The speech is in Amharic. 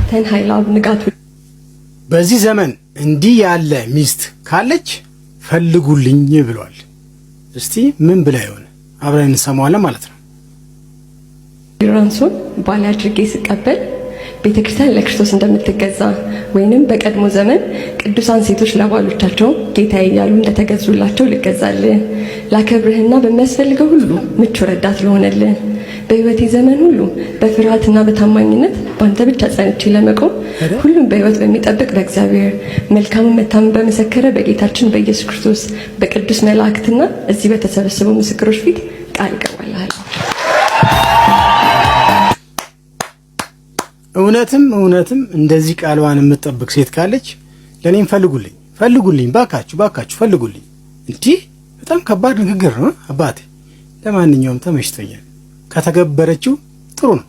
ተን ኃይላብ ንጋቱ በዚህ ዘመን እንዲህ ያለ ሚስት ካለች ፈልጉልኝ ብሏል። እስቲ ምን ብላ ይሆን አብረን እንሰማዋለን ማለት ነው። ራንሶን ባል አድርጌ ስቀበል ቤተክርስቲያን ለክርስቶስ እንደምትገዛ ወይንም በቀድሞ ዘመን ቅዱሳን ሴቶች ለባሎቻቸው ጌታዬ እያሉ እንደተገዙላቸው ልገዛልህ፣ ላከብርህና በሚያስፈልገው ሁሉ ምቹ ረዳት ልሆንልህ፣ በህይወቴ ዘመን ሁሉ በፍርሃትና በታማኝነት ባንተ ብቻ ጸንቼ ለመቆም ሁሉም በህይወት በሚጠብቅ በእግዚአብሔር መልካሙን መታመን በመሰከረ በጌታችን በኢየሱስ ክርስቶስ በቅዱስ መላእክትና እዚህ በተሰበሰቡ ምስክሮች ፊት ቃል እገባልሃለሁ። እውነትም እንደዚህ ቃልዋን የምትጠብቅ ሴት ካለች ለኔም ፈልጉልኝ ባካችሁ ፈልጉልኝ። እንዲህ በጣም ከባድ ንግግር ነው አባቴ። ለማንኛውም ተመችቶኛል። ከተገበረችው ጥሩ ነው።